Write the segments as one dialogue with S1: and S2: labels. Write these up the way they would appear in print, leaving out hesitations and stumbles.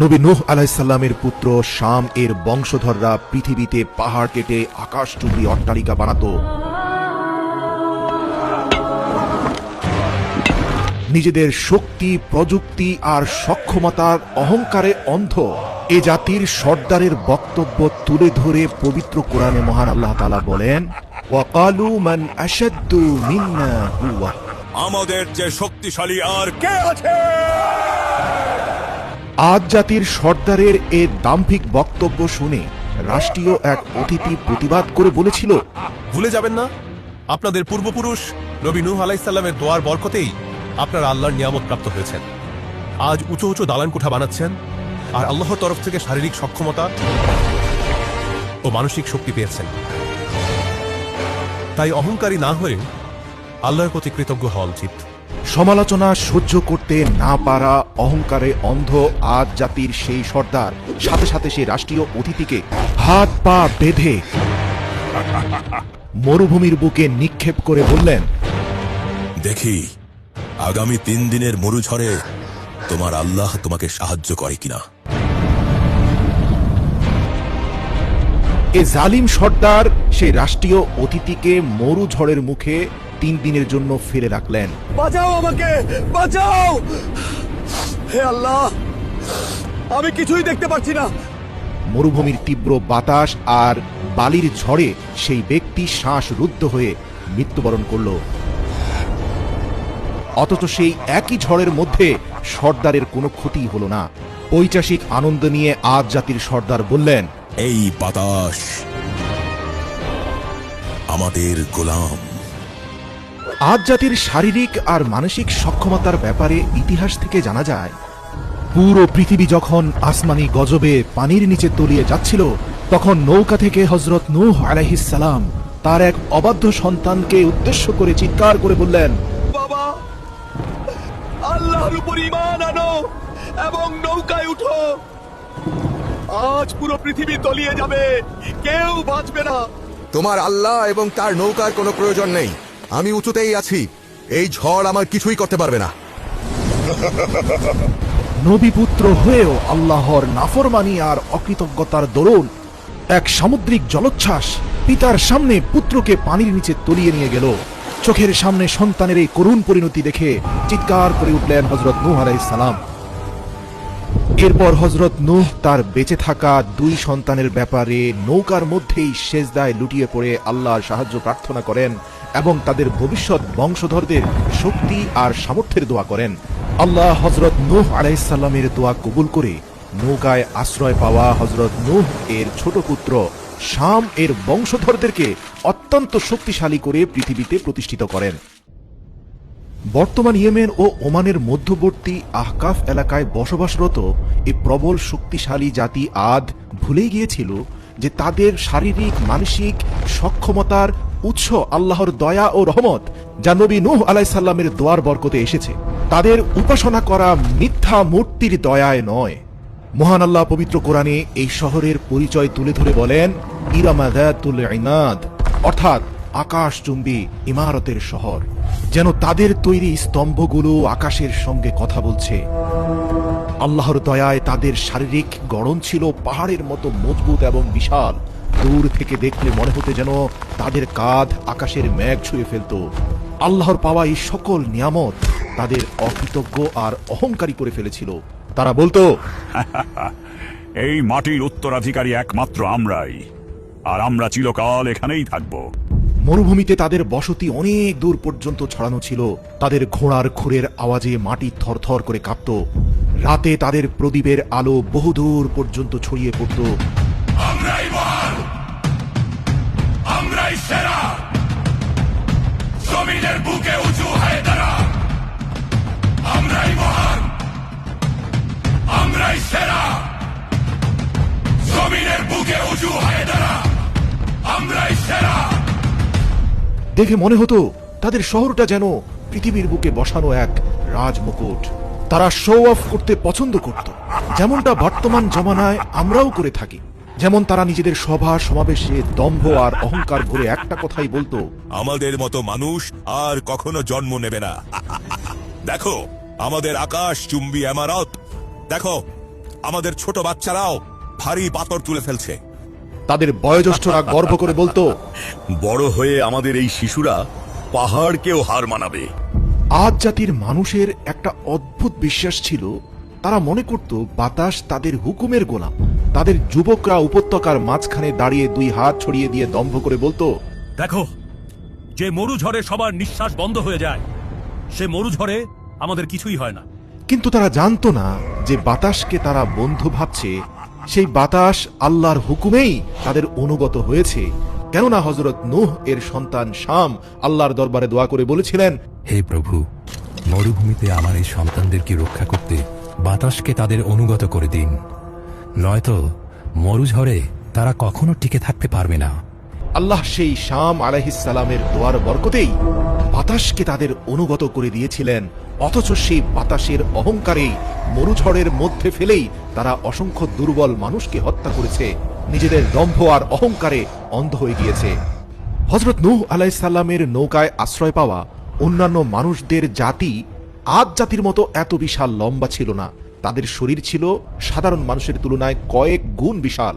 S1: নবী নূহ আলাইহিস সালামের পুত্র শাম এর বংশধররা পৃথিবীতে পাহাড় কেটে আকাশচুম্বী অট্টালিকা বানাতো। নিজেদের শক্তি, প্রযুক্তি আর সক্ষমতার অহংকারে অন্ধ এ জাতির সর্দারের বক্তব্য তুলে ধরে পবিত্র কোরআনে মহান আল্লাহ তাআলা বলেন, ওয়াকালু মান আশাদ্দু মিন্না কুওয়া,
S2: আমাদের যে শক্তিশালী আর কে আছে?
S1: আদ জাতির সর্দারের এ দাম্ভিক বক্তব্য শুনে রাষ্ট্রীয় এক অতিথি প্রতিবাদ করে বলেছিল,
S3: ভুলে যাবেন না, আপনাদের পূর্বপুরুষ নবী নূহ আলাইহিস সালামের দোয়ার বরকতেই আপনারা আল্লাহর নিয়ামত প্রাপ্ত হয়েছেন। আজ উঁচু উঁচু দালান কোঠা বানাচ্ছেন আর আল্লাহর তরফ থেকে শারীরিক সক্ষমতা ও মানসিক শক্তি পেয়েছেন। তাই অহংকারী না হয়ে আল্লাহর প্রতি কৃতজ্ঞ হওয়া উচিত।
S1: সমালোচনা সহ্য করতে না পারা অহংকারে অন্ধ আদ জাতির সেই সর্দার সাথে সাথে সেই রাষ্ট্রীয় অতিথিকে হাত পা বেঁধে মরুভূমির বুকে নিক্ষেপ করে বললেন,
S2: দেখি আগামী 3 দিনের মরুঝড়ে তোমার আল্লাহ তোমাকে সাহায্য করে কিনা।
S1: এ জালিম সর্দার সেই রাষ্ট্রীয় অতিথিকে মরু ঝড়ের মুখে 3 দিনের জন্য ফেলে রাখলেন।
S4: বাঁচাও আমাকে, বাঁচাও! হে আল্লাহ, আমি কিছুই দেখতে পাচ্ছি না।
S1: মরুভূমির তীব্র বাতাস আর বালির ঝড়ে সেই ব্যক্তি শ্বাসরুদ্ধ হয়ে মৃত্যুবরণ করল। অথচ সেই একই ঝড়ের মধ্যে সর্দারের কোনো ক্ষতি হলো না। ঐতিহাসিক আনন্দ নিয়ে আদ জাতির সর্দার বললেন,
S2: এই বাতাস আমাদের গোলাম।
S1: আদ জাতির শারীরিক আর মানসিক সক্ষমতার ব্যাপারে ইতিহাস থেকে জানা যায়, পুরো পৃথিবী যখন আসমানি গজবে পানির নিচে তলিয়ে যাচ্ছিল, তখন নৌকা থেকে হযরত নূহ আলাইহিস সালাম তার এক অবাধ্য সন্তানকে উদ্দেশ্য করে চিৎকার করে বললেন,
S4: বাবা, আল্লাহর উপর ঈমান আনো এবং নৌকায় উঠো। আজ পুরো পৃথিবী তলিয়ে যাবে, কেউ বাঁচবে না।
S5: তোমার আল্লাহ এবং তার নৌকার কোনো প্রয়োজন নেই। আমি উঁচুতেই আছি, এই ঝড় আমার কিছুই করতে পারবে না।
S1: নবীপুত্র হয়েও আল্লাহর নাফরমানি আর অকৃতজ্ঞতার দরুন এক সামুদ্রিক জলোচ্ছ্বাস পিতার সামনে পুত্রকে পানির নিচে তলিয়ে নিয়ে গেল। চোখের সামনে সন্তানের এই করুণ পরিণতি দেখে চিৎকার করে উঠলেন হযরত নূহ আলাইহিস সালাম। এরপর হযরত নূহ তার বেঁচে থাকা 2 সন্তানের ব্যাপারে নৌকার মধ্যেই সেজদায় লুটিয়ে পড়ে আল্লাহর সাহায্য প্রার্থনা করেন এবং তাদের ভবিষ্যৎ বংশধরদের শক্তি আর সামর্থ্যের দোয়া করেন। আল্লাহ হযরত নূহ আলাইহিস সালামের দোয়া কবুল করে নৌকায় আশ্রয় পাওয়া হযরত নূহ এর ছোট পুত্র শাম এর বংশধরদেরকে অত্যন্ত শক্তিশালী করে পৃথিবীতে প্রতিষ্ঠিত করেন। বর্তমান ইয়েমেন ও ওমানের মধ্যবর্তী আহকাফ এলাকায় বসবাসরত এই প্রবল শক্তিশালী জাতি আদ ভুলেই গিয়েছিল যে তাদের শারীরিক মানসিক সক্ষমতার উৎস আল্লাহর দয়া ও রহমত, যা নবী নূহ আলাইহিস সালামের দোয়ার বরকতে এসেছে। তাদের উপাসনা করা মিথ্যা মূর্তির দয়ায় নয়। মহান আল্লাহ পবিত্র কোরআনে এই শহরের পরিচয় তুলে ধরে বলেন, ইরামা যাতুল ইমাদ, অর্থাৎ আকাশচুম্বী ইমারতের শহর। যেন তাদের তৈরি স্তম্ভগুলো আকাশের সঙ্গে কথা বলছে। আল্লাহর দয়ায় তাদের শারীরিক গড়ন ছিল পাহাড়ের মতো মজবুত এবং বিশাল। দূর থেকে দেখলে মনে হতে যেন তাদের কাঁধ আকাশের মেঘ ছুঁয়ে ফেলত। আল্লাহর পাওয়া এই সকল নিয়ামত তাদের অকৃতজ্ঞ আর অহংকারী করে ফেলেছিল। তারা বলতো,
S6: এই মাটির উত্তরাধিকারী একমাত্র আমরাই, আর আমরা চিরকাল এখানেই থাকব।
S1: মরুভূমিতে তাদের বসতি অনেক দূর পর্যন্ত ছড়ানো ছিল। তাদের ঘোড়ার খুরের আওয়াজে মাটি থরথর করে কাঁপত। রাতে তাদের প্রদীপের আলো বহুদূর পর্যন্ত ছড়িয়ে পড়ত।
S2: আমরাই মহান, আমরাই সেরা, জমিনের বুকে উঁচু হয়ে দাঁড়া। আমরাই মহান, আমরাই সেরা, জমিনের বুকে উঁচু হয়ে দাঁড়া। আমরাই সেরা।
S1: দেখে মনে হতো তাদের শহরটা যেন পৃথিবীর বুকে বসানো এক রাজমুকুট। তারা শো অফ করতে পছন্দ করত, যেমনটা বর্তমান জমানায় আমরাও করে থাকি। যেমন তারা নিজেদের সভা সমাবেশে দম্ভ আর অহংকার ভরে একটা কথাই বলতো,
S2: আমাদের মতো মানুষ আর কখনো জন্ম নেবে না। দেখো আমাদের আকাশ চুম্বী ইমারত, দেখো আমাদের ছোট বাচ্চারাও ভারী পাথর তুলে ফেলছে।
S1: তাদের বয়োজ্যেষ্ঠরা গর্ব করে বলতো,
S7: বড় হয়ে আমাদের এই শিশুরা পাহাড়কেও হার মানাবে।
S1: আদ জাতির মানুষের একটা অদ্ভুত বিশ্বাস ছিল। তারা মনে করত বাতাস তাদের হুকুমের গোলাম। তাদের যুবকরা উপত্যকার মাঝখানে দাঁড়িয়ে দুই হাত ছড়িয়ে দিয়ে দম্ভ করে বলতো,
S8: দেখো, যে মরু ঝড়ে সবার নিঃশ্বাস বন্ধ হয়ে যায়, সে মরু ঝড়ে আমাদের কিছুই হয় না।
S1: কিন্তু তারা জানতো না যে বাতাসকে তারা বন্ধু ভাবছে, সেই বাতাস আল্লাহর হুকুমেই তাদের অনুগত হয়েছে। কেননা হযরত নূহ এর সন্তান শাম আল্লাহর দরবারে দোয়া করে বলেছিলেন,
S9: হে প্রভু, মরুভূমিতে আমার এই সন্তানদেরকে রক্ষা করতে বাতাসকে তাদের অনুগত করে দিন, নয়তো মরুঝড়ে তারা কখনো টিকে থাকতে পারবে না।
S1: আল্লাহ সেই শাম আলাইহিস সালামের দোয়ার বরকতেই বাতাসকে তাদের অনুগত করে দিয়েছিলেন। অথচ সেই বাতাসের অহংকারেই মরুঝড়ের মধ্যে ফেলেই তারা অসংখ্য দুর্বল মানুষকে হত্যা করেছে, নিজেদের দম্ভ আর অহংকারে অন্ধ হয়ে গিয়েছে। হযরত নূহ আলাইহিস সালামের নৌকায় আশ্রয় পাওয়া অন্যান্য মানুষদের জাতি আদ জাতির মতো এত বিশাল লম্বা ছিল না। তাদের শরীর ছিল সাধারণ মানুষের তুলনায় কয়েক গুণ বিশাল।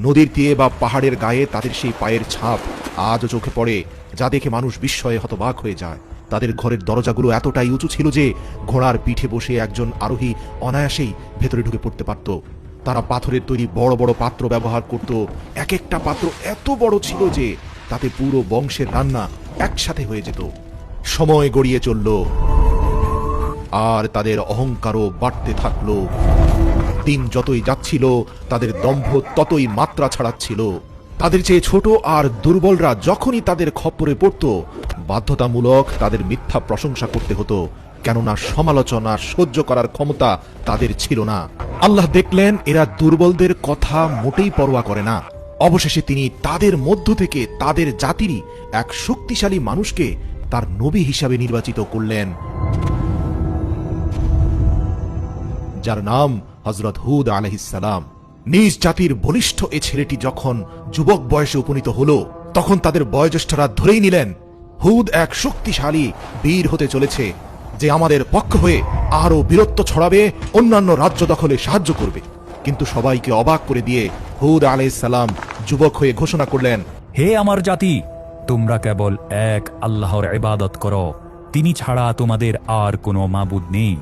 S1: নদীর তীরে বা পাহাড়ের গায়ে তাদের সেই পায়ের ছাপ আজও চোখে পড়ে, যা দেখে মানুষ বিস্ময়ে হতবাক হয়ে যায়। তাদের ঘরের দরজাগুলো এতটাই উঁচু ছিল যে ঘোড়ার পিঠে বসে একজন আরোহী অনায়াসেই ভেতরে ঢুকে পড়তে পারত। তারা পাথরের তৈরি বড় বড় পাত্র ব্যবহার করত। এক একটা পাত্র এত বড় ছিল যে তাতে পুরো বংশের রান্না একসাথে হয়ে যেত। সময় গড়িয়ে চলল, আর তাদের অহংকারও বাড়তে থাকলো। দিন যতই যাচ্ছিল তাদের দম্ভ ততই মাত্রা ছাড়াচ্ছিল। তাদের চেয়ে ছোট আর দুর্বলরা যখনই তাদের খপ্পরে পড়ত, বাধ্যতামূলক তাদের মিথ্যা প্রশংসা করতে হতো, কেননা সমালোচনা সহ্য করার ক্ষমতা তাদের ছিল না। আল্লাহ দেখলেন এরা দুর্বলদের কথা মোটেই পরোয়া করে না। অবশেষে তিনি তাদের মধ্য থেকে তাদের জাতিরই এক শক্তিশালী মানুষকে তার নবী হিসাবে নির্বাচিত করলেন, যার নাম হযরত হুদ আলাইহিস সালাম। নিজ জাতির বলিষ্ঠ এ ছেলেটি যখন যুবক বয়সে উপনীত হলো, তখন তাদের বয়োজ্যেষ্ঠরা ধরেই নিলেন হুদ এক শক্তিশালী বীর হতে চলেছে, যে আমাদের পক্ষ হয়ে আরো বীরত্ব ছড়াবে, অন্যান্য রাজ্য দখলে সাহায্য করবে। কিন্তু সবাইকে অবাক করে দিয়ে হুদ আলাইহিস সালাম যুবক হয়ে ঘোষণা করলেন,
S8: হে আমার জাতি, তোমরা কেবল এক আল্লাহর ইবাদত করো, তিনি ছাড়া তোমাদের আর কোনো মাবুদ নেই।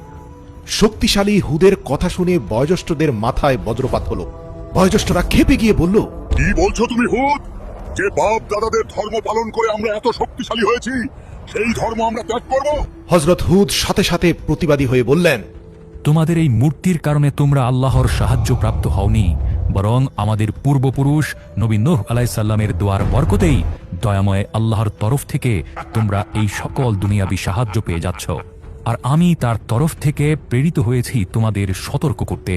S1: শক্তিশালী হুদের কথা শুনে বয়োজ্যেষ্ঠদের মাথায় বজ্রপাত হলো। বয়োজ্যেষ্ঠরা ক্ষেপে গিয়ে বলল,
S7: কি বলছো তুমি হুদ? যে বাপ দাদাদের ধর্ম পালন করে আমরা এত শক্তিশালী হয়েছি, সেই ধর্ম আমরা ত্যাগ করব?
S1: হযরত হুদ সাথে সাথে প্রতিবাদী হয়ে বললেন,
S8: তোমাদের এই মূর্তির কারণে তোমরা আল্লাহর সাহায্য প্রাপ্ত হওনি, বরং আমাদের পূর্বপুরুষ নবী নূহ আলাইহিস সালামের দোয়ার বরকতেই দয়াময় আল্লাহর তরফ থেকে তোমরা এই সকল দুনিয়াবি সাহায্য পেয়ে যাচ্ছ। আর আমি তার তরফ থেকে প্রেরিত হয়েছি তোমাদের সতর্ক করতে।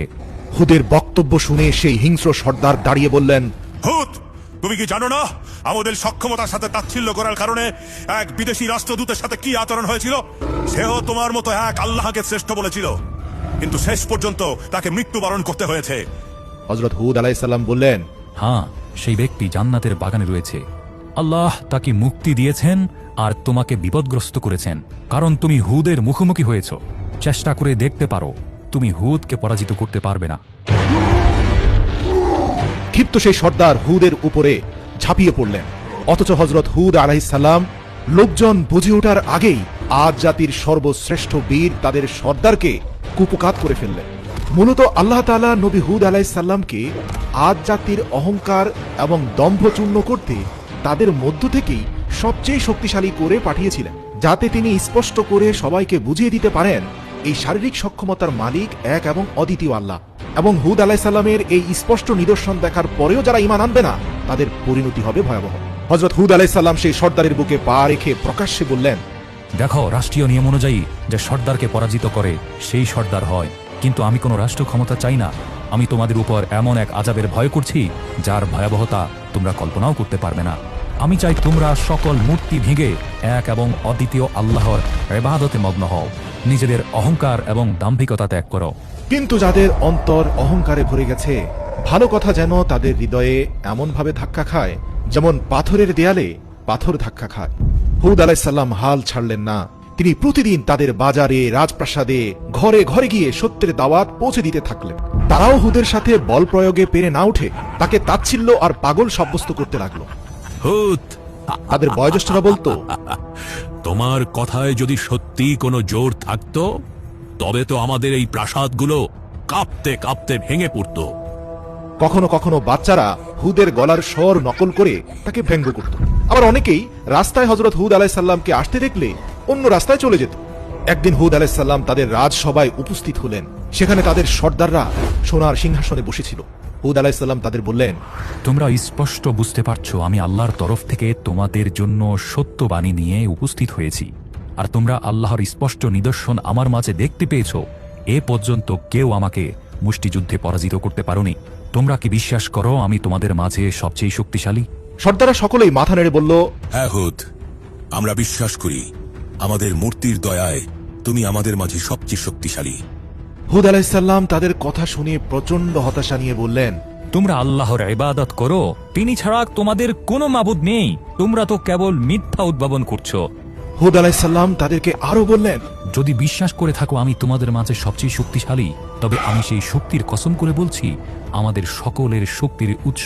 S1: হুদের বক্তব্য শুনে সেই হিংস্র সর্দার দাঁড়িয়ে বললেন,
S2: হুদ, তুমি কি জানো না আমাদের সক্ষমতার সাথে তাচ্ছিল্য করার কারণে এক বিদেশি রাষ্ট্রদূতের সাথে কি আচরণ হয়েছিল? সেও তোমার মতো এক আল্লাহকে শ্রেষ্ঠ বলেছিল, কিন্তু শেষ পর্যন্ত তাকে মৃত্যুবরণ করতে হয়েছে।
S1: হযরত হুদ আলাইহিস সালাম বললেন,
S8: হ্যাঁ, সেই ব্যক্তি জান্নাতের বাগানে রয়েছে। আল্লাহ তাকে মুক্তি দিয়েছেন আর তোমাকে বিপদগ্রস্ত করেছেন, কারণ তুমি হুদের মুখোমুখি হয়েছ। চেষ্টা করে দেখতে পারো, তুমি হুদকে পরাজিত করতে পারবে না।
S1: ক্ষিপ্ত সেই সর্দার হুদের উপরে ঝাঁপিয়ে পড়লেন। অথচ হযরত হুদ আলাইহিস সালাম লোকজন বুঝে ওঠার আগেই আদ জাতির সর্বশ্রেষ্ঠ বীর তাদের সর্দারকে কুপকাত করে ফেললেন। মূলত আল্লাহ তাআলা নবী হুদ আলাইহিস সালামকে আদ জাতির অহংকার এবং দম্ভ চূর্ণ করতে তাদের মধ্য থেকেই সবচেয়ে শক্তিশালী করে পাঠিয়েছিলেন, যাতে তিনি স্পষ্ট করে সবাইকে বুঝিয়ে দিতে পারেন এই শারীরিক সক্ষমতার মালিক এক এবং অদ্বিতীয় আল্লাহ। এবং হুদ আলাইহিস সালামের এই স্পষ্ট নিদর্শন দেখার পরেও যারা ঈমান আনবে না, তাদের পরিণতি হবে ভয়াবহ। হযরত হুদ আলাইহিস সালাম সেই সর্দারের বুকে পা রেখে প্রকাশ্যে বললেন,
S8: দেখো, রাষ্ট্রীয় নিয়ম অনুযায়ী যে সর্দারকে পরাজিত করে সেই সর্দার হয়, কিন্তু আমি কোনো রাষ্ট্র ক্ষমতা চাই না। আমি তোমাদের উপর এমন এক আযাবের ভয় করছি যার ভয়াবহতা তোমরা কল্পনাও করতে পারবে না। আমি চাই তোমরা সকল মূর্তি ভেঙে এক এবং অদ্বিতীয় আল্লাহর ইবাদতে মগ্ন হও, নিজেদের অহংকার এবং দাম্ভিকতা ত্যাগ করো।
S1: কিন্তু যাদের অন্তর অহংকারে ভরে গেছে, ভালো কথা যেন তাদের হৃদয়ে এমনভাবে ধাক্কা খায় যেমন পাথরের দেয়ালে পাথর ধাক্কা খায়। হুদ আলাইহিস সালাম হাল ছাড়লেন না। তিনি প্রতিদিন তাদের বাজারে, রাজপ্রাসাদে, ঘরে ঘরে গিয়ে সত্যের দাওয়াত পৌঁছে দিতে থাকলেন। তারাও হুদের সাথে বল প্রয়োগে পেরে না উঠে তাকে তাচ্ছিল্য আর পাগল সাব্যস্ত করতে লাগলো।
S10: হুত,
S1: তাদের বয়োজ্যেষ্ঠরা বলতো,
S10: তোমার কথায় যদি সত্যি কোনো জোর থাকতো তবে তো আমাদের এই প্রাসাদগুলো কাঁপতে কাঁপতে ভেঙে পড়তো।
S1: কখনো কখনো বাচ্চারা হুদের গলার স্বর নকল করে তাকে ব্যঙ্গ করত। আবার অনেকেই রাস্তায় হযরত হুদ আলাইহিসসালামকে আসতে দেখলে অন্য রাস্তায় চলে যেত। একদিন হুদ আলাইহিসসালাম তাদের রাজসভায় উপস্থিত হলেন। সেখানে তাদের সর্দাররা সোনার সিংহাসনে বসেছিল। হুদ আলাইহিসসালাম তাদের বললেন,
S8: তোমরা স্পষ্ট বুঝতে পারছো আমি আল্লাহর তরফ থেকে তোমাদের জন্য সত্য বাণী নিয়ে উপস্থিত হয়েছি, আর তোমরা আল্লাহর স্পষ্ট নিদর্শন আমার মাঝে দেখতে পেয়েছো। এ পর্যন্ত কেউ আমাকে মুষ্টিযুদ্ধে পরাজিত করতে পারোনি। তোমরা কি বিশ্বাস করো আমি তোমাদের মাঝে সবচেয়ে শক্তিশালী?
S1: সর্দাররা সকলেই মাথা নেড়ে বলল,
S10: হ্যাঁ হুদ, আমরা বিশ্বাস করি আমাদের মূর্তির দয়ায় তুমি আমাদের মাঝে সবচেয়ে শক্তিশালী।
S1: হুদ আলাইহিসসালাম তাদের কথা শুনে প্রচন্ড হতাশা নিয়ে বললেন,
S8: তোমরা আল্লাহর ইবাদত করো, তিনি ছাড়া তোমাদের কোনো মাবুদ নেই। তোমরা তো কেবল মিথ্যা উদ্ভাবন করছো।
S1: হুদ আলাইহিসসালাম তাদেরকে আরো বললেন,
S8: যদি বিশ্বাস করে থাকো আমি তোমাদের মাঝে সবচেয়ে শক্তিশালী, তবে আমি সেই শক্তির কসম করে বলছি আমাদের সকলের শক্তির উৎস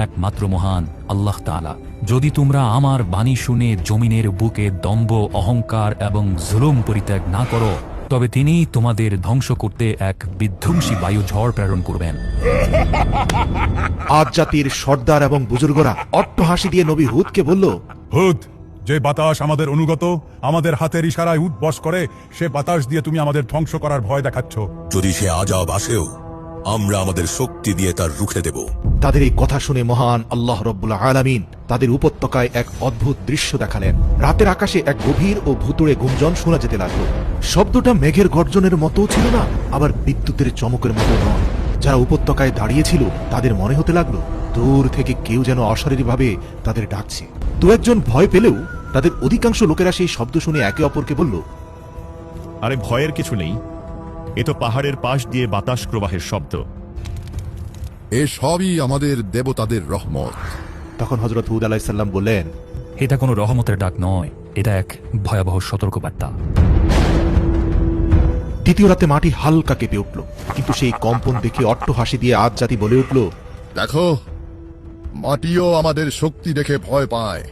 S8: একমাত্র মহান আল্লাহ তাআলা। যদি তোমরা আমার বাণী শুনে জমিনের বুকে দম্ভ, অহংকার এবং জুলুম পরিত্যাগ না করো, তবে তিনি তোমাদের ধ্বংস করতে এক বিধ্বংসী বায়ু ঝড় প্রেরণ করবেন।
S1: আদ জাতির সর্দার এবং বুজুর্গরা অট্টহাসি দিয়ে নবী হুদকে বলল,
S6: হুদ, যে বাতাস আমাদের অনুগত, আমাদের হাতের ইশারায় উদ্বস করে, সে বাতাস দিয়ে তুমি আমাদের ধ্বংস করার ভয় দেখাচ্ছ।
S10: যদি সে আজাব আসেও আমরা আমাদের শক্তি দিয়ে তার রুখে দেব।
S1: তাদের এই কথা শুনে মহান আল্লাহ রব্বুল আলামিন তাদের উপত্যকায় এক অদ্ভুত দৃশ্য দেখালেন। রাতের আকাশে এক গভীর ও ভুতুড়ে গুঞ্জন শোনা যেতে লাগলো। শব্দটা মেঘের গর্জনের মতো ছিল না, আবার বিদ্যুতের চমকের মতো নয়। যারা উপত্যকায় দাঁড়িয়েছিল তাদের মনে হতে লাগলো দূর থেকে কেউ যেন অশারীরভাবে তাদের ডাকছে। দু একজন ভয় পেলেও তাদের অধিকাংশ লোকেরা সেই শব্দ শুনে একে অপরকে বলল,
S11: আরে ভয়ের কিছু নেই, এ তো পাহাড়ের পাশ দিয়ে বাতাস প্রবাহের শব্দ।
S7: এ সবই আমাদের দেবতাদের রহমত।
S1: তখন হযরত হুদ আলাইহিসসালাম বললেন,
S8: এটা কোনো রহমতের ডাক নয়, এটা এক ভয়াবহ সতর্কবার্তা।
S1: দ্বিতীয় রাতে মাটি হালকা কেঁপে উঠল, কিন্তু সেই কম্পন দেখে অট্টহাসি দিয়ে আদ জাতি বলে উঠল,
S7: দেখো, মাটিও আমাদের শক্তি দেখে ভয় পায়।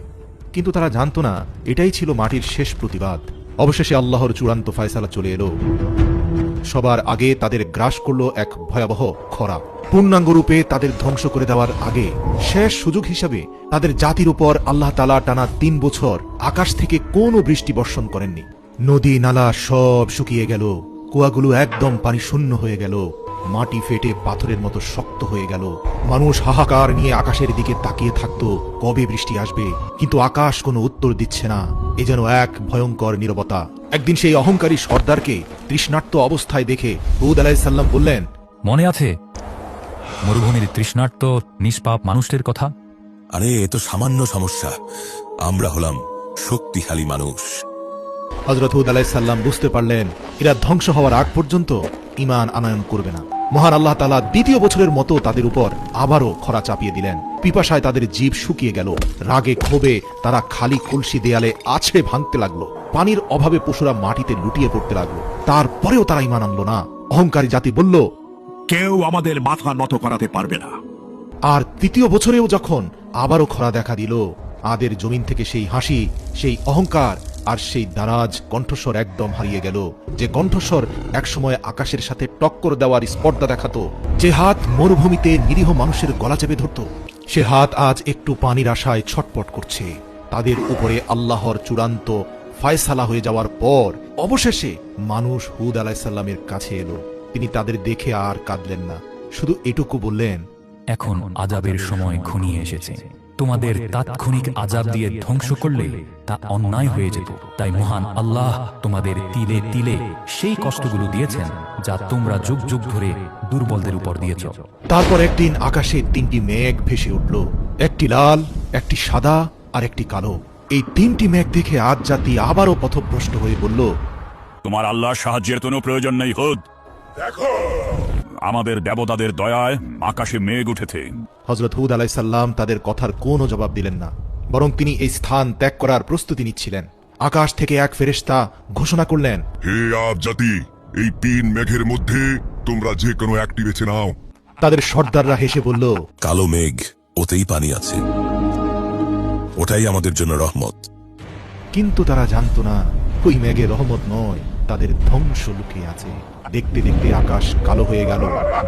S1: কিন্তু তারা জানতো না এটাই ছিল মাটির শেষ প্রতিবাদ। অবশেষে আল্লাহর চূড়ান্ত ফয়সালা চলে এলো। সবার আগে তাদের গ্রাস করলো এক ভয়াবহ খরা। পূর্ণাঙ্গ রূপে তাদের ধ্বংস করে দেওয়ার আগে শেষ সুযোগ হিসাবে তাদের জাতির উপর আল্লাহ তাআলা টানা 3 বছর আকাশ থেকে কোনো বৃষ্টি বর্ষণ করেননি। নদী নালা সব শুকিয়ে গেল, কুয়াগুলো একদম পানি শূন্য হয়ে গেল, মাটি ফেটে পাথরের মতো শক্ত হয়ে গেল। মানুষ হাহাকার নিয়ে আকাশের দিকে তাকিয়ে থাকতো কবে বৃষ্টি আসবে, কিন্তু আকাশ কোনো উত্তর দিচ্ছে না। এ যেন এক ভয়ঙ্কর নীরবতা। একদিন সেই অহংকারী সর্দারকে তৃষ্ণার্ত অবস্থায় দেখে হুদ আলাইহিসসালাম বললেন,
S8: মনে আছে মরুভূমির তৃষ্ণার্ত নিষ্পাপ মানুষদের কথা?
S10: আরে এ তো সামান্য সমস্যা, আমরা হলাম শক্তিশালী মানুষ।
S1: হযরত হুদ আলাইহিসসালাম বুঝতে পারলেন এরা ধ্বংস হওয়ার আগ পর্যন্ত ঈমান আনয়ন করবে না। মহান আল্লাহ তাআলা দ্বিতীয় বছরের মতো তাদের উপর আবারও খরা চাপিয়ে দিলেন। পিপাসায় তাদের জীব শুকিয়ে গেল। রাগে ক্ষোভে তারা খালি কলসি দেয়ালে আছড়ে ভাঙতে লাগলো। পানির অভাবে পশুরা মাটিতে লুটিয়ে পড়তে লাগলো। তারপরেও তারা ঈমান আনলো না। অহংকারী জাতি বলল,
S7: কেউ আমাদের মাথা নত করাতে পারবে না।
S1: আর তৃতীয় বছরেও যখন আবারও খরা দেখা দিল, আদের জমিন থেকে সেই হাসি, সেই অহংকার আর সেই দারাজ কণ্ঠস্বর একদম হারিয়ে গেল। যে কণ্ঠস্বর একসময় আকাশের সাথে টক্কর দেওয়ার স্পর্ধা দেখাতো, যে হাত মরুভূমিতে নিরীহ মানুষের গলা চেপে ধরত, সে হাত আজ একটু পানির আশায় ছটপট করছে। তাদের উপরে আল্লাহর চূড়ান্ত ফয়সালা হয়ে যাওয়ার পর অবশেষে মানুষ হুদ আলাইহিসসালামের কাছে এলো। তিনি তাদের দেখে আর কাঁদলেন না, শুধু এটুকু বললেন,
S8: এখন আযাবের সময় ঘনিয়ে এসেছে। তোমাদের তাৎক্ষণিক আযাব দিয়ে ধ্বংস করলে তা অন্যায় হয়ে যেত। তাই মহান আল্লাহ তোমাদের তিলে তিলে সেই কষ্টগুলো দিয়েছেন যা তোমরা যুগ যুগ ধরে দুর্বলদের উপর দিয়েছ।
S1: তারপর একদিন আকাশে 3টি মেঘ ভেসে উঠল, একটি লাল, একটি সাদা আর একটি কালো। এই 3টি মেঘ দেখে আদ জাতি আবারও পথভ্রষ্ট হয়ে বলল,
S6: তোমার আল্লাহর সাহায্যের কোনো প্রয়োজন নেই হুদ।
S7: দেখো,
S6: আমাদের দেবতাদের দয়ায় আকাশে মেঘ উঠেছে।
S1: হযরত হুদ আলাইহিসসালাম তাদের কথার কোনো জবাব দিলেন না, বরং তিনি এই স্থান ত্যাগ করার প্রস্তুতি নিচ্ছিলেন। আকাশ থেকে এক ফেরেশতা ঘোষণা করলেন,
S7: হে আদ জাতি, এই 3 মেঘের মধ্যে তোমরা যে কোনো একটি বেছে নাও।
S1: তাদের সর্দাররা হেসে বলল,
S10: কালো মেঘ, ওতেই পানি আছে, ওটাই আমাদের জন্য রহমত।
S1: কিন্তু তারা জানতো না ওই মেঘে রহমত নয়, তাদের ধ্বংস লুকিয়ে আছে। দেখতে দেখতে আকাশ কালো হয়ে গেল,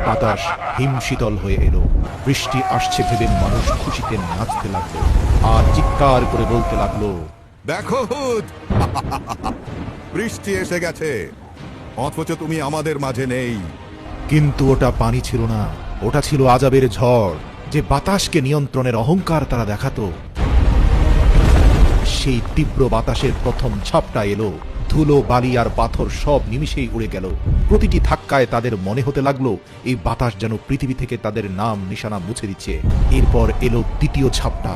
S1: বাতাস হিমশীতল হয়ে এলো। বৃষ্টি আসছে ভেবে মানুষ খুশিতে নাচতে লাগলো আর চিৎকার করে বলতে লাগলো,
S5: দেখো হুদ, বৃষ্টি এসে গেছে, অথচ তুমি আমাদের মাঝে নেই।
S1: কিন্তু ওটা পানি ছিল না, ওটা ছিল আযাবের ঝড়, যে বাতাসকে নিয়ন্ত্রণের অহংকার তারা দেখাতো। সেই তীব্র বাতাসের প্রথম ঝাপটা এলো, ধুলো বালি আর পাথর সব নিমিষেই উড়ে গেল। প্রতিটি ধাক্কায় তাদের মনে হতে লাগলো এই বাতাস যেন পৃথিবী থেকে তাদের নাম নিশানা মুছে দিচ্ছে। এরপর এলো দ্বিতীয় ঝাপটা,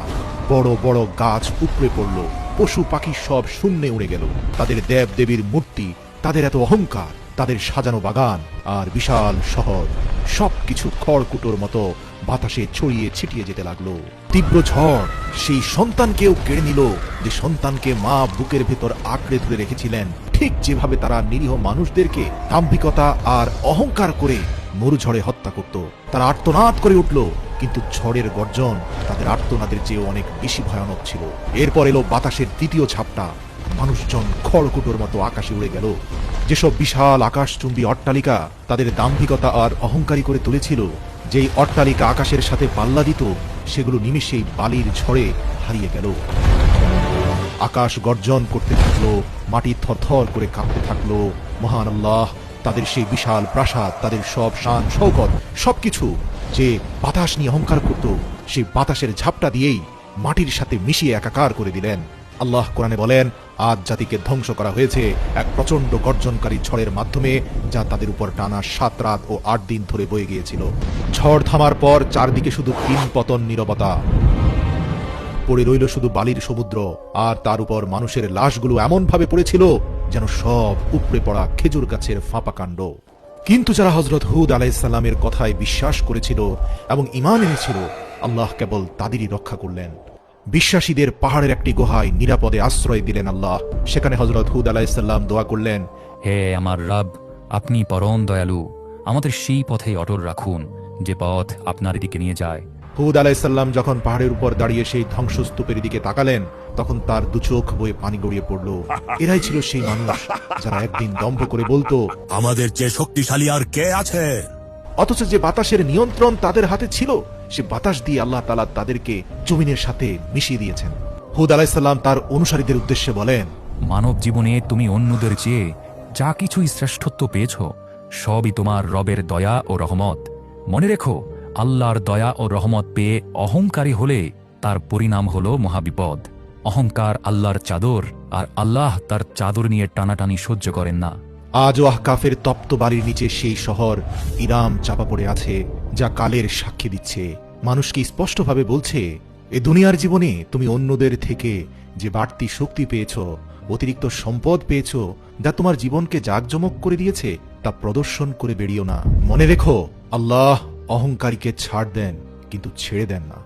S1: বড় বড় গাছ উপড়ে পড়ল, পশু পাখি সব শূন্যে উড়ে গেল। তাদের দেব দেবীর মূর্তি, তাদের এত অহংকার, তাদের সাজানো বাগান আর বিশাল শহর সবকিছু খড়কুটোর মতো বাতাসে ছড়িয়ে ছিটিয়ে যেতে লাগলো। তীব্র ঝড় সেই সন্তানকেও কেড়ে নিল, যে সন্তানকে মা বুকের ভেতর আঁকড়ে ধরে রেখেছিলেন। ঠিক যেভাবে তারা নিরীহ মানুষদেরকে দাম্ভিকতা আর অহংকার করে মরুঝড়ে হত্যা করত। তারা আর্তনাদ করে উঠল, কিন্তু ঝড়ের গর্জন তাদের আর্তনাদের চেয়ে অনেক বেশি ভয়ানক ছিল। এরপর এলো বাতাসের দ্বিতীয় ঝাপটা, মানুষজন খড়কুটোর মতো আকাশে উড়ে গেল। যেসব বিশাল আকাশচুম্বী অট্টালিকা তাদের দাম্ভিকতা আর অহংকারী করে তুলেছিল, যেই অট্টালিকা আকাশের সাথে পাল্লা দিত, সেগুলো নিমেষেই বালির ঝড়ে হারিয়ে গেল। আকাশ গর্জন করতে থাকলো, মাটি থরথর করে কাঁপতে থাকলো। মহান আল্লাহ তাদের সেই বিশাল প্রাসাদ, তাদের সব শান শৌকত, সবকিছু যে বাতাস নিয়ে অহংকার করত, সেই বাতাসের ঝাপটা দিয়েই মাটির সাথে মিশিয়ে একাকার করে দিলেন। আল্লাহ কোরআনে বলেন, আদ জাতিকে ধ্বংস করা হয়েছে এক প্রচন্ড গর্জনকারী ঝড়ের মাধ্যমে, যা তাদের উপর টানা 7 রাত ও 8 দিন ধরে বয়ে গিয়েছিল। ঝড় থামার পর চারদিকে শুধু তিন পতন নীরবতা, পড়ে রইল শুধু বালির সমুদ্র, আর তার উপর মানুষের লাশগুলো এমন ভাবে পড়েছিল যেন সব উপড়ে পড়া খেজুর গাছের ফাঁপা কাণ্ড। কিন্তু যারা হযরত হুদ আলাইহিস সালামের কথায় বিশ্বাস করেছিল এবং ঈমান এনেছিল, আল্লাহ কেবল তাদেরই রক্ষা করলেন। বিশ্বাসীদের পাহাড়ের একটি গুহায় নিরাপদে আশ্রয় দিলেন আল্লাহ। সেখানে হযরত হুদ আলাইহিস সালাম দোয়া করলেন,
S8: হে আমার রব, আপনি পরম দয়ালু, আমাদের সেই পথে অটল রাখুন যে পথ আপনার দিকে নিয়ে যায়।
S1: হুদ আলাইহিস সালাম যখন পাহাড়ের উপর দাঁড়িয়ে সেই ধ্বংসস্তূপের দিকে তাকালেন, তখন তার দু চোখ বয়ে পানি গড়িয়ে পড়ল। এরাই ছিল সেই মানুষ যারা একদিন দম্ভ করে বলতো,
S10: আমাদের চেয়ে শক্তিশালী আর কে আছে?
S1: অথচ যে বাতাসের নিয়ন্ত্রণ তাদের হাতে ছিল, সে বাতাস দিয়ে আল্লাহ তাআলা তাদেরকে জমিনের সাথে মিশিয়ে দিয়েছেন। হুদ আলাইহিস সালাম তার অনুসারীদের উদ্দেশ্যে বলেন,
S8: মানব জীবনে তুমি অন্যদের চেয়ে যা কিছুই শ্রেষ্ঠত্ব পেয়েছ, সবই তোমার রবের দয়া ও রহমত। মনে রেখো, আল্লাহর দয়া ও রহমত পেয়ে অহংকারী হলে তার পরিণাম হল মহাবিপদ। অহংকার আল্লাহর চাদর, আর আল্লাহ তার চাদর নিয়ে টানাটানি সহ্য করেন না।
S1: আজও আহকাফের তপ্ত বাড়ির নিচে সেই শহর ইরাম চাপা পড়ে আছে, যা কালের সাক্ষী দিচ্ছে, মানুষকে স্পষ্টভাবে বলছে, এ দুনিয়ার জীবনে তুমি অন্যদের থেকে যে বাড়তি শক্তি পেয়েছ, অতিরিক্ত সম্পদ পেয়েছ, যা তোমার জীবনকে জাঁকজমক করে দিয়েছে, তা প্রদর্শন করে বেরিও না। মনে রেখো, আল্লাহ অহংকারীকে ছাড় দেন, কিন্তু ছেড়ে দেন না।